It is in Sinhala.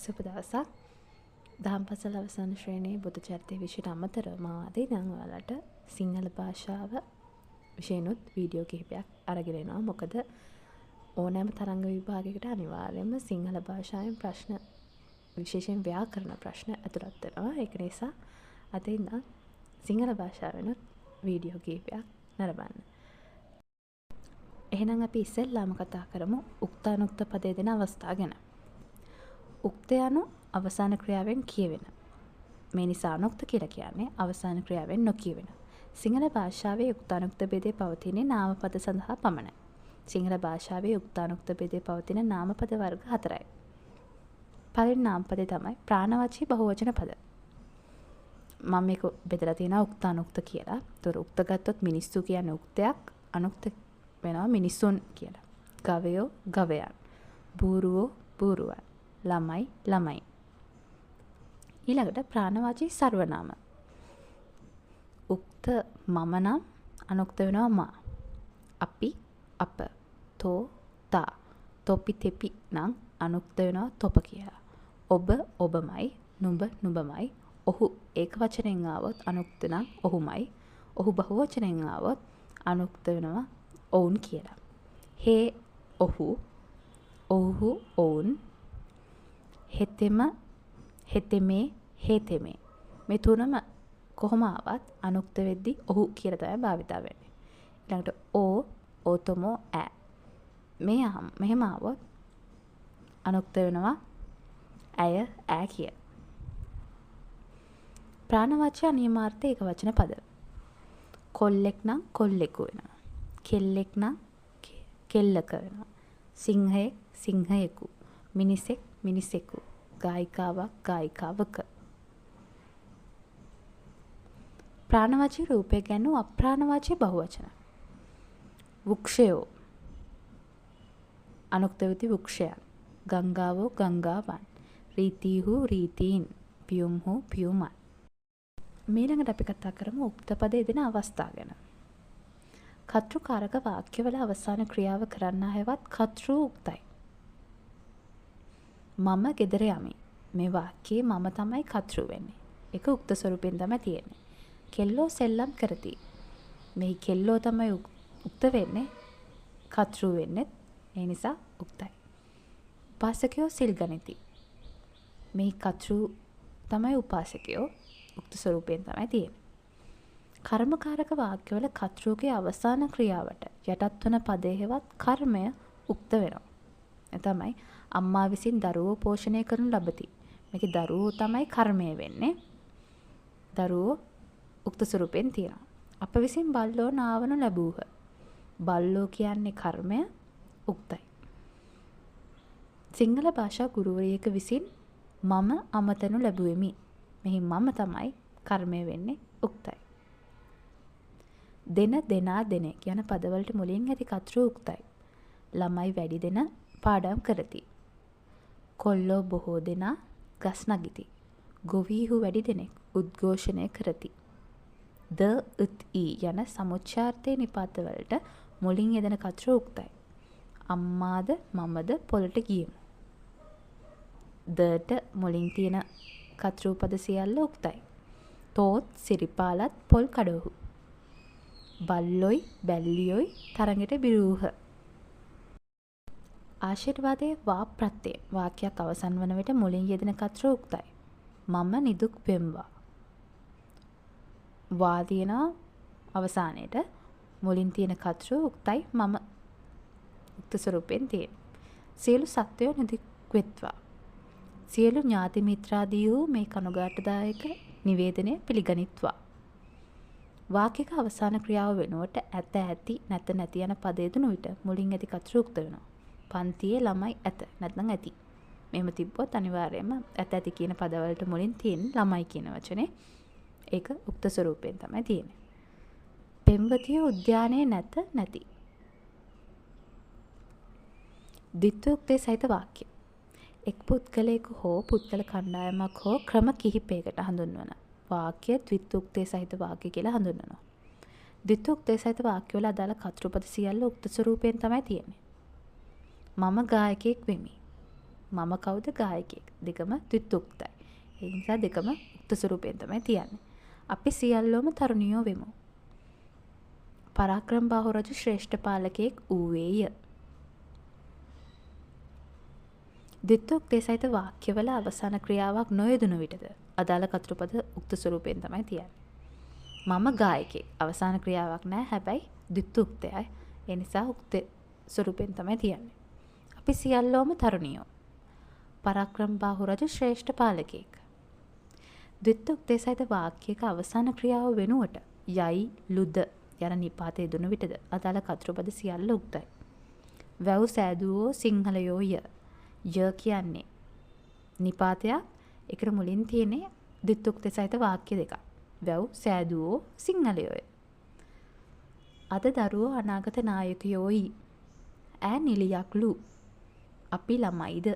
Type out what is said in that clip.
සුබ දවසක්. දහම් පාසල් අවසාන ශ්‍රේණියේ බුද්ධ චරිතය විෂයට අමතරව මම අද ඉඳන් ඔයාලට සිංහල භාෂාව විෂයෙන්ුත් වීඩියෝ කිහිපයක් අරගෙන එනවා. මොකද ඕනෑම තරංග විභාගයකට අනිවාර්යයෙන්ම සිංහල භාෂාවෙන් ප්‍රශ්න විශේෂයෙන් ව්‍යාකරණ ප්‍රශ්න ඇතුළත් වෙනවා. ඒක නිසා අද ඉඳන් සිංහල භාෂාවෙන්ුත් වීඩියෝ කිහිපයක් නරඹන්න. එහෙනම් අපි ඉස්සෙල්ලාම කතා කරමු උක්තානුක්ත පදයේ දෙන අවස්ථා ගැන. උක්ත යනු අවසාන ක්‍රියාවෙන් කියවෙන. මේ නිසා අනුක්ත කියලා කියන්නේ අවසාන ක්‍රියාවෙන් නොකියවෙන. සිංහල භාෂාවේ උක්තානුක්ත භේදය පවතින්නේ නාමපද සඳහා පමණයි. සිංහල භාෂාවේ උක්තානුක්ත භේදය පවතින නාමපද වර්ග 4යි. පළවෙනි නාමපදේ තමයි ප්‍රාණවාචී බහුවචන පද. මම මේක බෙදලා තියෙනවා උක්තානුක්ත කියලා. ඒතර උක්ත ගත්තොත් මිනිස්සු කියන්නේ උක්තයක්, අනුක්ත වෙනවා මිනිසුන් කියලා. ගවයෝ ගවයන්, බූරුවෝ බූරුවන්, ළමයි ළමයි. ඊළඟට ප්‍රාණවාචී සර්වනාම. උක්ත මම නම් අනුක්ත වෙනවා මා. අපි අප, තෝ තා, තොපි තෙපි නම් අනුක්ත වෙනවා තොප කියලා. ඔබ ඔබමයි, නුඹ නුඹමයි. ඔහු ඒක වචනෙන් ආවොත් අනුක්ත නම් ඔහුමයි. ඔහු බහුවචනෙන් ආවොත් අනුක්ත වෙනවා ඔවුන් කියලා. හේ ඔහු, ඔව්හු ඔවුන්, හෙතෙම හෙතෙමේ හේතෙමේ. මේ තුනම කොහොම ආවත් අනුක්ත වෙද්දි ඔහු කියලා තමයි භාවිතා වෙන්නේ. ඊළඟට ඕ ඕතමෝ ඈ. මෙහෙම ආවොත් අනුක්ත වෙනවා ඇය ඈ කිය. ප්‍රාණවාචී අනියමාර්ථ ඒක වචන පද. කොල්ලෙක් නම් කොල්ලෙකු වෙනවා. කෙල්ලෙක් නම් කෙල්ලක වෙනවා. සිංහයෙක් සිංහයෙකු. මිනිසෙක් මිනිසෙකු. ගායිකාවක් ගායිකාවක. ප්‍රාණවාචී රූපය ගැන අප්‍රාණවාචී බහුවචන. වෘක්ෂයෝ අනුක්ත වෙති වෘක්ෂයන්. ගංගාවෝ ගංගාවන්. රීතිහු රීතීන්. පියුම්හු පියුමන්. ඊළඟට අපි කතා කරමු උක්ත පදයේ දෙන අවස්ථා ගැන. කර්තෘකාරක වාක්‍යවල අවසාන ක්‍රියාව කරන්නා හැවත් කර්තෘ උක්තයි. මම ගෙදර යමි. මේ වාක්‍යයේ මම තමයි කර්තෘ වෙන්නේ. ඒක උක්ත ස්වරූපයෙන් තමයි තියෙන්නේ. කෙල්ලෝ සෙල්ලම් කරති. මේ කෙල්ලෝ තමයි උක්ත වෙන්නේ. කර්තෘ වෙන්නේ. ඒ නිසා උක්තයි. උපාසකයෝ සිල් ගනිති. මේ කර්තෘ තමයි උපාසකයෝ. උක්ත ස්වරූපයෙන් තමයි තියෙන්නේ. කර්මකාරක වාක්‍යවල කර්තෘගේ අවසාන ක්‍රියාවට යටත් වන පදයේ හෙවත් කර්මය උක්ත වෙනවා. ඒ තමයි අම්මා විසින් දරුවෝ පෝෂණය කරනු ලබති. මේකේ දරුවෝ තමයි කර්මය වෙන්නේ. දරුවෝ උක්ත ස්වරූපයෙන් තියෙනවා. අප විසින් බල්ලෝ නාවනු ලැබූහ. බල්ලෝ කියන්නේ කර්මය උක්තයි. සිංහල භාෂා ගුරුවරියක විසින් මම අමතනු ලැබුවෙමි. මෙහි මම තමයි කර්මය වෙන්නේ උක්තයි. දෙන දෙනා දෙනෙක් යන පදවලට මුලින් ඇති කර්තෘ උක්තයි. ළමයි වැඩි දෙන පාඩම් කරති. කොල්ලෝ බොහෝ දෙනා ගස් නගිති. ගොවීහු වැඩි දෙනෙක් උද්ඝෝෂණය කරති. ද උත් ඊ යන සමුච්චාර්ථයේ නිපාතවලට මුලින් යෙදෙන කර්තෘ උක්තයි. අම්මාද මමද පොළට ගියෙමු. දට මුලින් තියෙන කර්තෘ පද සියල්ල උක්තයි. තෝත් සිරිපාලත් පොල් කඩවහු. බල්ලොයි බැල්ලියොයි තරඟට බිරූහ. ආශිර්වාදයේ වා ප්‍රත්‍යය වාක්‍යයක් අවසන් වන විට මුලින් යෙදෙන කර්තෘ උක්තයි. මම නිදුක් වෙම්වා. වා තියෙනවා අවසානයේට මුලින් තියෙන කර්තෘ උක්තයි මම උක්ත ස්වරූපයෙන් තියෙන. සියලු සත්වයෝ නිදුක් වෙත්වා. සියලු ඥාති මිත්‍රාදී වූ මේ කනුගාටුදායක නිවේදනය පිළිගනිත්වා. වාක්‍යක අවසාන ක්‍රියාව වෙනුවට ඇත ඇති නැත නැති යන පද යෙදුණු විට මුලින් ඇති කර්තෘ උක්ත වෙනවා. පන්තියේ ළමයි ඇත නැත්නම් ඇති. මෙහෙම තිබ්බොත් අනිවාර්යයෙන්ම ඇත ඇති කියන පදවලට මුලින් තියෙන ළමයි කියන වචනේ ඒක උක්ත ස්වරූපයෙන් තමයි තියෙන්නේ. පෙම්වතිය උද්‍යානයේ නැත නැති. ද්විත්වෝක්තයේ සහිත වාක්‍ය. එක් පුද්ගලයෙකු හෝ පුද්ගල කණ්ඩායමක් හෝ ක්‍රම කිහිපයකට හඳුන්වන වාක්‍ය ද්විත්වෝක්තයේ සහිත වාක්‍ය කියලා හඳුන්වනවා. ද්විත්වෝක්තයේ සහිත වාක්‍යවල අදාළ කර්තෘපද සියල්ල උක්ත ස්වරූපයෙන් තමයි තියෙන්නේ. මම ගායකයෙක් වෙමි. මම කවුද ගායකයෙක්. දෙකම ද්විත්වුක්තයි. ඒ නිසා දෙකම උක්ත ස්වරූපයෙන් තමයි තියන්නේ. අපි සියල්ලෝම තරුණියෝ වෙමු. පරාක්‍රමබාහු රජු ශ්‍රේෂ්ඨ පාලකයෙක් වූවේය. ද්විත්වුක්තේ සහිත වාක්‍යවල අවසාන ක්‍රියාවක් නොයෙදුණු විටද අදාළ කතෘපද උක්ත ස්වරූපයෙන් තමයි තියන්නේ. මම ගායකයෙක්. අවසාන ක්‍රියාවක් නැහැ. හැබැයි ද්විත්වුක්තයයි. ඒ නිසා උක්ත ස්වරූපයෙන් තමයි තියන්නේ. අපි සියල්ලෝම තරුණියෝ. පරාක්‍රමබාහු රජු ශ්‍රේෂ්ඨ පාලකයෙක්. ද්විත්වුක්තේ සහිත වාක්‍යයක අවසාන ක්‍රියාව වෙනුවට යයි ලුද යන නිපාත යෙදුණු විටද අදාළ කතෘපද සියල්ල උක්තයි. වැව් සෑදුවෝ සිංහලයෝය. ය කියන්නේ නිපාතයක්. ඒකට මුලින් තියෙන්නේ ද්විත්වුක්තේ සහිත වාක්‍ය දෙකක්. වැව් සෑදුවෝ සිංහලයෝය. අද දරුවෝ අනාගත නායකයෝයි. ඈ නිලියක්ලු. අපි ළමයිද